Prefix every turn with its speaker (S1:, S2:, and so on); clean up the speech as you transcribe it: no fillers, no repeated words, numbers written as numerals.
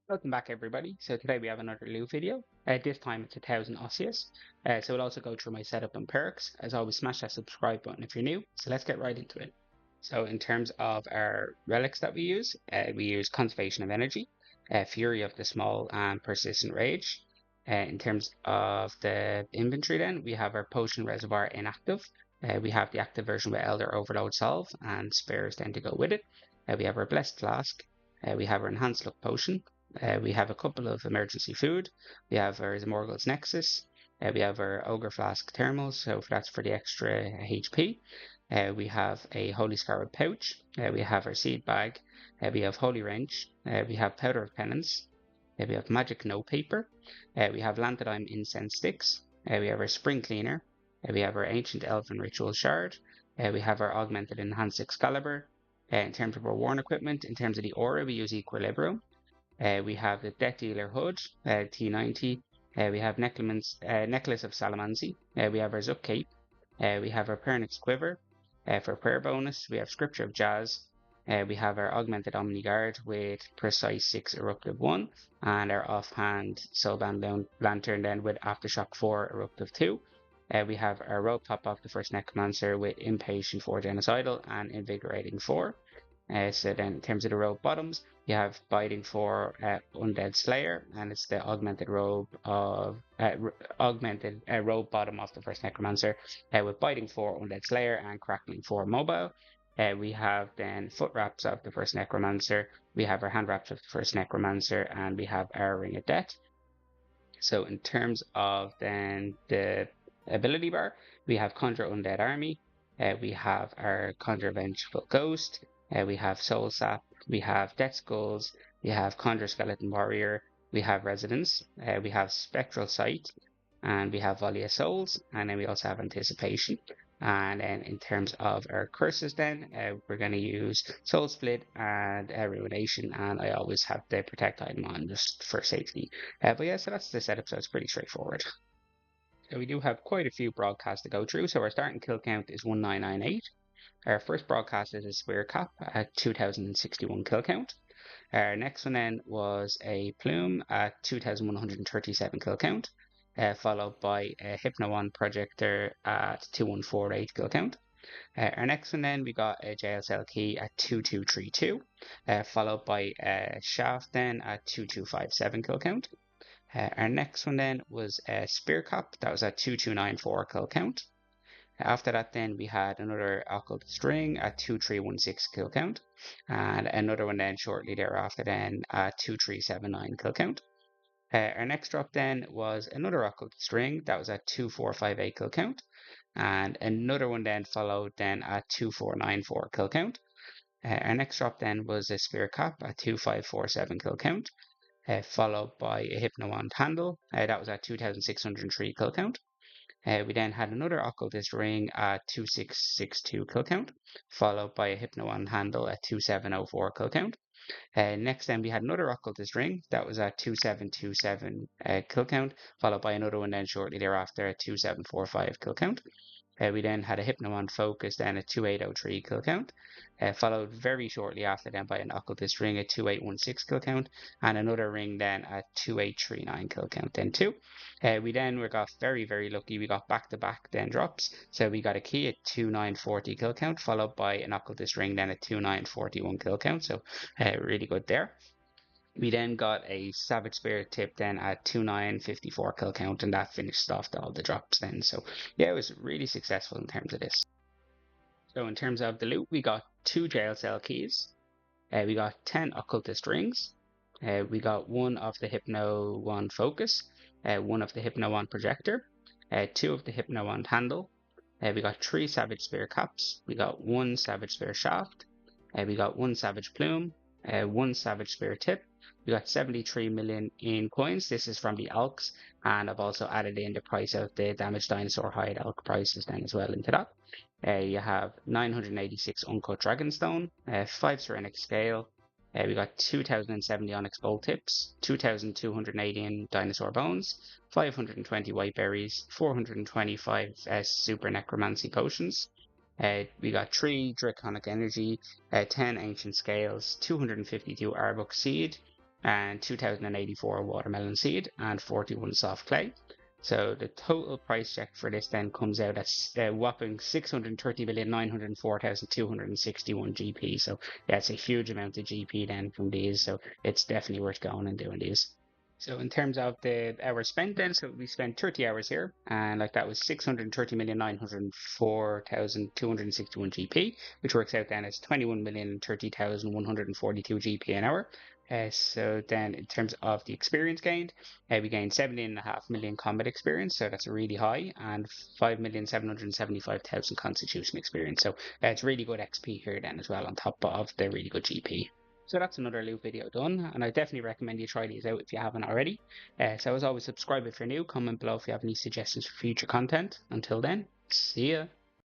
S1: Welcome back everybody. So today we have another loot video. This time it's 1000 Osseous. So we'll also go through my setup and perks. As always, smash that subscribe button if you're new. So let's get right into it. So in terms of our relics that we use Conservation of Energy, Fury of the Small, and Persistent Rage. In terms of the inventory then, we have our Potion Reservoir inactive. We have the active version with Elder Overload Solve and spares then to go with it. We have our Blessed Flask. We have our Enhanced Luck Potion. We have a couple of emergency food. We have our Morgul's Nexus. We have our Ogre Flask Thermals, so that's for the extra HP. We have a Holy Scarlet Pouch. We have our Seed Bag. We have Holy Wrench. We have Powder of Penance. We have Magic Note Paper. We have Lantadime Incense Sticks. We have our Spring Cleaner. We have our Ancient Elven Ritual Shard. We have our Augmented Enhanced Excalibur. In terms of our worn equipment, in terms of the aura, we use Equilibrium. We have the Death Dealer Hood, T90. We have Necklace of Salamancy. We have our Zook Cape. We have our Pernix Quiver. For prayer bonus, we have Scripture of Jazz. We have our Augmented Omni Guard with Precise 6 Eruptive 1. And our offhand Soulbound Lantern then with Aftershock 4 Eruptive 2. We have our Robe Top of the First Necromancer with Impatient 4 Genocidal and Invigorating 4. So then in terms of the robe bottoms, you have Biting for Undead Slayer, and it's the augmented robe of robe bottom of the First Necromancer with Biting for Undead Slayer and Crackling for Mobile. We have then Foot Wraps of the First Necromancer, we have our Hand Wraps of the First Necromancer, and we have our Ring of Death. So in terms of then the ability bar, we have Conjure Undead Army, we have our Conjure Vengeful Ghost, we have Soul Sap, we have Death Skulls, we have Conjure Skeleton Warrior, we have Residence, we have Spectral Sight, and we have Volley of Souls, and then we also have Anticipation. And then in terms of our curses then, we're going to use Soul Split and Ruination, and I always have the Protect item on just for safety. But yeah, so that's the setup, so it's pretty straightforward. So we do have quite a few broadcasts to go through, so our starting kill count is 1998. Our first broadcast is a Spear Cap at 2061 kill count. Our next one then was a Plume at 2137 kill count, followed by a Hypno 1 Projector at 2148 kill count. Our next one then we got a jail cell key at 2232, followed by a Shaft then at 2257 kill count. Our next one then was a Spear Cap that was at 2294 kill count. After that then we had another Occultist Ring at 2316 kill count, and another one then shortly thereafter then at 2379 kill count. Our next drop then was another Occultist Ring that was at 2458 kill count, and another one then followed then at 2494 kill count. Our next drop then was a Spear Cap at 2547 kill count, followed by a Hypno Wand Handle that was at 2603 kill count. We then had another Occultist Ring at 2662 kill count, followed by a Hypno Wand Handle at 2704 kill count. Next then we had another Occultist Ring that was at 2727 kill count, followed by another one then shortly thereafter at 2745 kill count. We then had a Hypno Wand Focus then at 2803 kill count, followed very shortly after then by an Occultist Ring at 2816 kill count, and another ring then at 2839 kill count then too. We got very lucky, we got back-to-back then drops, so we got a key at 2940 kill count, followed by an Occultist Ring then at 2941 kill count, so really good there. We then got a Savage Spirit tip then at 2954 kill count, and that finished off all the drops then. So yeah, it was really successful in terms of this. So in terms of the loot, we got 2 jail cell keys, we got 10 occultist rings, we got 1 of the Hypno Wand Focus, 1 of the Hypno Wand Projector, 2 of the Hypno Wand Handle, we got 3 Savage Spear Caps, we got 1 Savage Spear Shaft, we got 1 Savage Plume, 1 Savage Spear Tip. We got 73 million in coins. This is from the Alks, and I've also added in the price of the Damaged Dinosaur Hide Alk prices then as well into that. You have 986 Uncut Dragonstone, 5 Serenic Scale. We got 2070 Onyx Bolt Tips, 2280 Dinosaur Bones, 520 White Berries, 425 Super Necromancy Potions. We got 3 Draconic Energy, 10 Ancient Scales, 252 Arbok Seed, and 2084 watermelon seed, and 41 soft clay. So the total price check for this then comes out at a whopping 630,904,261 GP. So that's a huge amount of GP then from these. So it's definitely worth going and doing these. So in terms of the hours spent then, so we spent 30 hours here, and like that was 630,904,261 GP, which works out then as 21,030,142 GP an hour. So then in terms of the experience gained, we gained 17.5 million combat experience, so that's really high, and 5,775,000 constitution experience. So it's really good XP here then as well, on top of the really good GP. So that's another loot video done, and I definitely recommend you try these out if you haven't already. So as always, subscribe if you're new, comment below if you have any suggestions for future content. Until then, see ya!